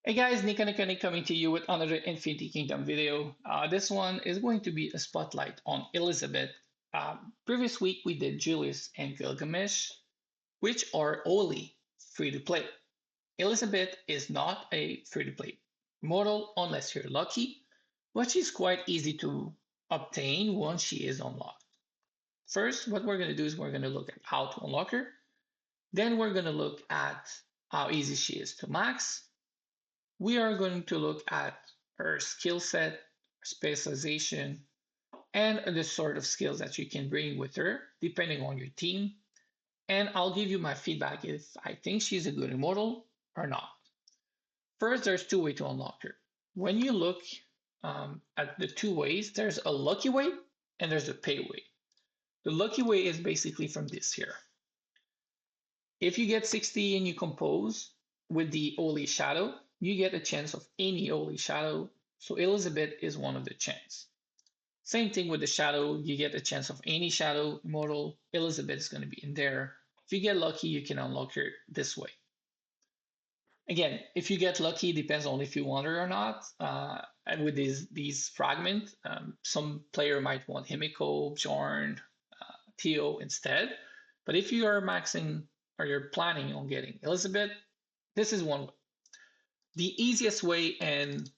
Hey guys, Nick coming to you with another Infinity Kingdom video. This one is going to be a spotlight on Elizabeth. Previous week we did Julius and Gilgamesh, which are only free to play. Elizabeth is not a free to play model unless you're lucky, but she's quite easy to obtain once she is unlocked. First, what we're going to do is we're going to look at how to unlock her. Then we're going to look at how easy she is to max. We are going to look at her skill set, specialization, and the sort of skills that you can bring with her depending on your team. And I'll give you my feedback if I think she's a good immortal or not. First, there's two ways to unlock her. When you look at the two ways, there's a lucky way and there's a pay way. The lucky way is basically from this here. If you get 60 and you compose with the Holy Shadow, you get a chance of any Holy Shadow. So Elizabeth is one of the chance. Same thing with the Shadow, you get a chance of any Shadow immortal. Elizabeth is going to be in there. If you get lucky, you can unlock her this way. Again, if you get lucky, depends on if you want her or not. And with these fragments, some player might want Himiko, Bjorn, Theo instead. But if you are maxing or you're planning on getting Elizabeth, this is one way. The easiest way and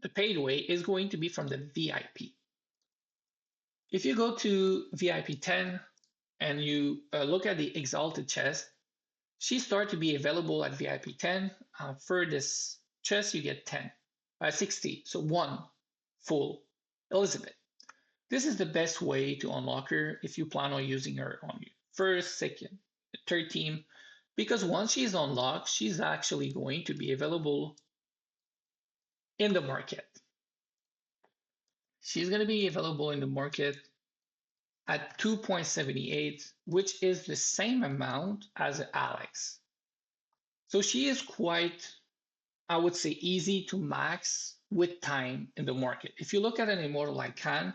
the paid way is going to be from the VIP. If you go to VIP 10 and you look at the Exalted chest, she starts to be available at VIP 10. For this chest, you get 60, so one full Elizabeth. This is the best way to unlock her if you plan on using her on your first, second, third team, because once she's unlocked, she's actually going to be available in the market. She's going to be available in the market at 2.78, which is the same amount as Alex. So she is quite, I would say, easy to max with time in the market. If you look at an immortal like Khan,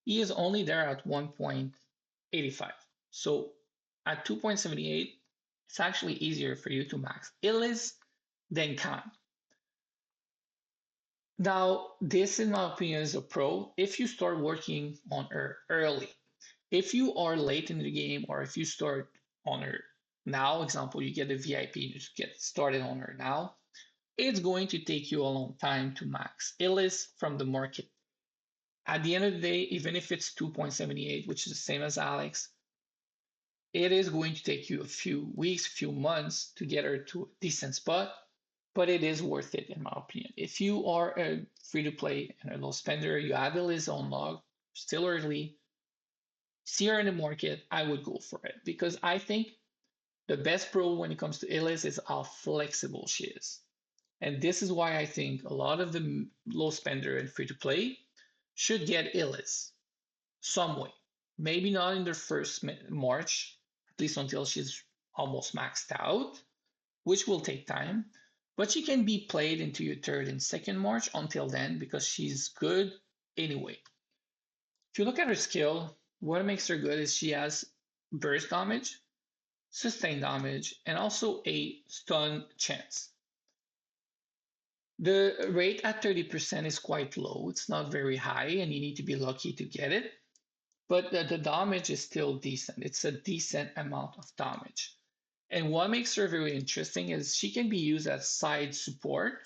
he is only there at 1.85. So at 2.78, it's actually easier for you to max Eliz than Khan. Now, this, in my opinion, is a pro if you start working on her early. If you are late in the game or if you start on her now, example, you get a VIP, you just get started on her now, it's going to take you a long time to max Eliz from the market. At the end of the day, even if it's 2.78, which is the same as Alex, it is going to take you a few weeks, few months to get her to a decent spot, but it is worth it in my opinion. If you are a free to play and a low spender, you have Eliz unlocked, still early, see her in the market, I would go for it because I think the best pro when it comes to Eliz is how flexible she is. And this is why I think a lot of the low spender and free to play should get Eliz some way. Maybe not in their first March, at least until she's almost maxed out, which will take time. But she can be played into your third and second March until then because she's good anyway. If you look at her skill, what makes her good is she has burst damage, sustain damage, and also a stun chance. The rate at 30% is quite low. It's not very high, and you need to be lucky to get it. But the damage is still decent. It's a decent amount of damage. And what makes her very interesting is she can be used as side support,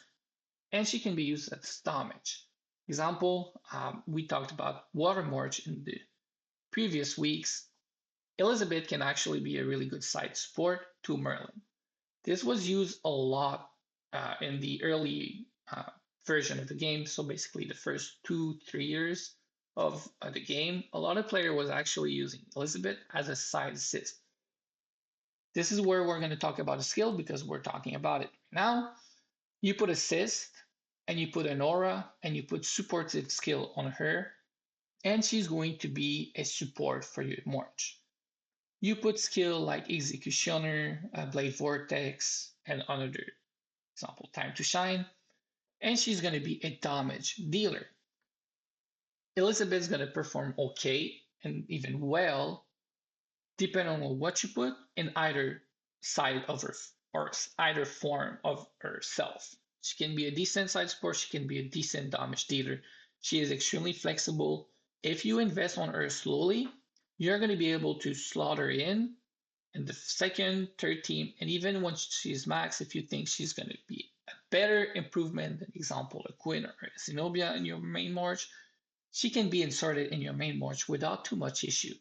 and she can be used as damage. Example, we talked about Water March in the previous weeks. Elizabeth can actually be a really good side support to Merlin. This was used a lot in the early version of the game. So basically the first 2-3 years of the game, a lot of player was actually using Elizabeth as a side assist. This is where we're going to talk about a skill because we're talking about it now. You put assist and you put an aura and you put supportive skill on her, and she's going to be a support for your March. You put skill like Executioner, Blade Vortex, and another example, Time to Shine, and she's going to be a damage dealer. Elizabeth's going to perform okay and even well depending on what you put in either side of her or either form of herself. She can be a decent side support, she can be a decent damage dealer. She is extremely flexible. If you invest on her slowly, you're going to be able to slot her in the second, third team, and even once she's max, if you think she's going to be a better improvement than, example, a Queen or a Zenobia in your main march, she can be inserted in your main march without too much issue.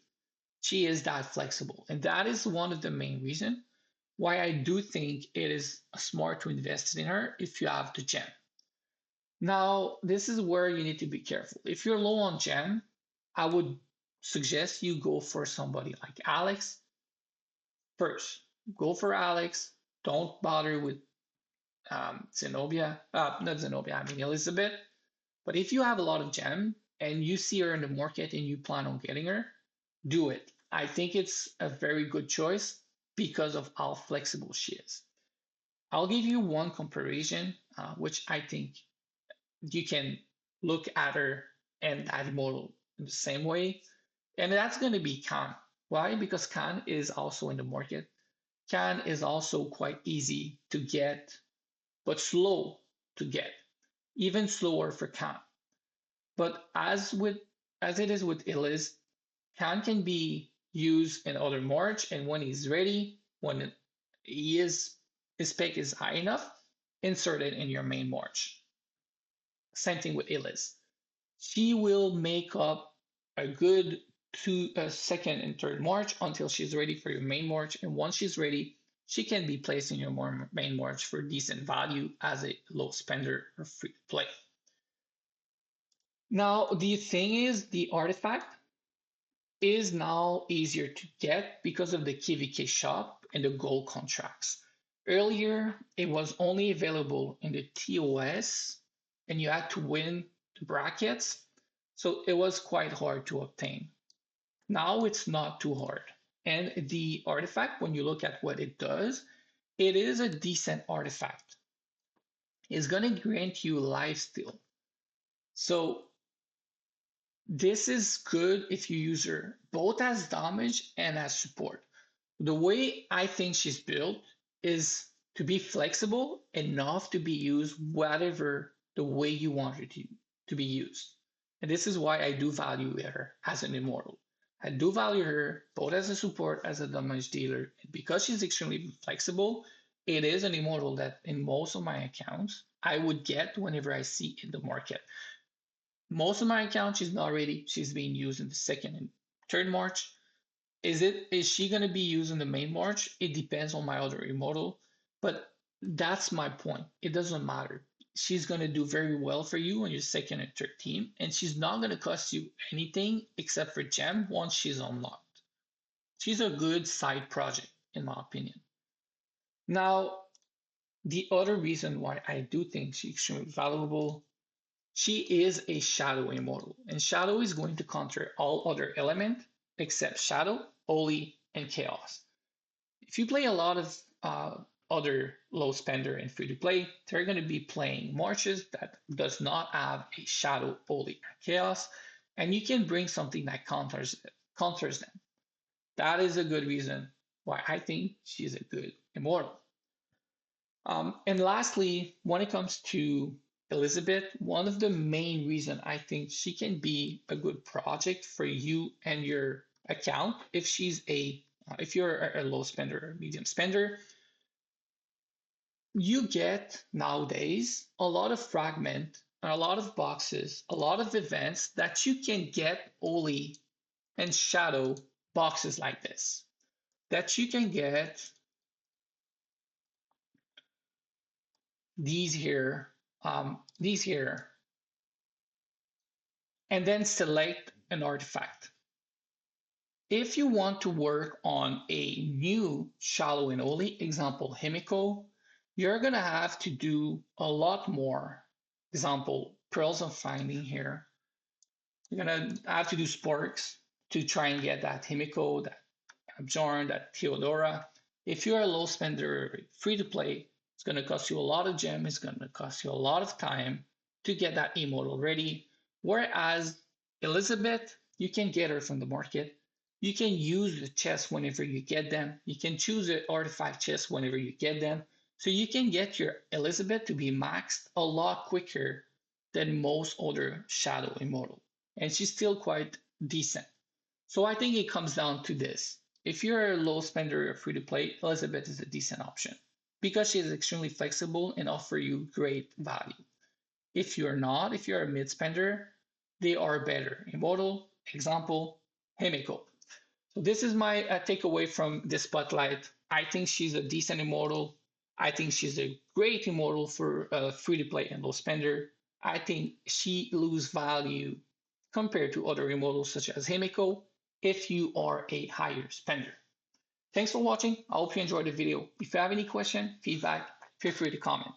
She is that flexible, and that is one of the main reasons why I do think it is smart to invest in her if you have the gem. Now, this is where you need to be careful. If you're low on gem, I would suggest you go for somebody like Alex first. Go for Alex. Don't bother with Zenobia. Not Zenobia, I mean Elizabeth. But if you have a lot of gem and you see her in the market and you plan on getting her, do it. I think it's a very good choice because of how flexible she is. I'll give you one comparison, which I think you can look at her and that model in the same way, and that's going to be Khan. Why? Because Khan is also in the market. Khan is also quite easy to get, but slow to get, even slower for Khan. But as it is with Eliz, Khan can be used in other march, and when he's ready, when he is his spec is high enough, insert it in your main march. Same thing with Eliz. She will make up a good second and third march until she's ready for your main march, and once she's ready, she can be placed in your main march for decent value as a low spender or free to play. Now, the thing is, the artifact is now easier to get because of the KVK shop and the gold contracts. Earlier, it was only available in the TOS and you had to win the brackets, so it was quite hard to obtain. Now it's not too hard. And the artifact, when you look at what it does, it is a decent artifact. It's going to grant you lifesteal. So this is good if you use her both as damage and as support. The way I think she's built is to be flexible enough to be used whatever the way you want her to be used. And this is why I do value her as an immortal. I do value her both as a support, as a damage dealer. And because she's extremely flexible, it is an immortal that in most of my accounts I would get whenever I see in the market. Most of my accounts, she's not ready. She's being used in the second and third march. Is she gonna be used in the main march? It depends on my other immortal, but that's my point. It doesn't matter. She's gonna do very well for you on your second and third team, and she's not gonna cost you anything except for gem once she's unlocked. She's a good side project, in my opinion. Now, the other reason why I do think she's extremely valuable, she is a shadow immortal, and shadow is going to counter all other element except shadow, holy, and chaos. If you play a lot of other low spender and free to play, they're going to be playing marches that does not have a shadow, holy, or chaos, and you can bring something that counters them. That is a good reason why I think she's a good immortal. And lastly, when it comes to Elizabeth, one of the main reason I think she can be a good project for you and your account if you're a low spender or medium spender, you get nowadays a lot of fragment, a lot of boxes, a lot of events that you can get only and shadow boxes like this that you can get these here, and then select an artifact. If you want to work on a new shallow and only, example Himiko, you're gonna have to do a lot more. Example, Pearls of Finding here. You're gonna have to do Sparks to try and get that Himiko, that Bjorn, that Theodora. If you're a low spender, free to play, it's gonna cost you a lot of gem, it's gonna cost you a lot of time to get that immortal ready. Whereas Elizabeth, you can get her from the market. You can use the chests whenever you get them. You can choose the artifact chests whenever you get them. So you can get your Elizabeth to be maxed a lot quicker than most other Shadow Immortal. And she's still quite decent. So I think it comes down to this. If you're a low spender or free to play, Elizabeth is a decent option because she is extremely flexible and offer you great value. If you're not, if you're a mid spender, they are better. Immortal, example, Himiko. So this is my takeaway from this spotlight. I think she's a decent immortal. I think she's a great immortal for free to play and low spender. I think she loses value compared to other immortals such as Himiko if you are a higher spender. Thanks for watching. I hope you enjoyed the video. If you have any question, feedback, feel free to comment.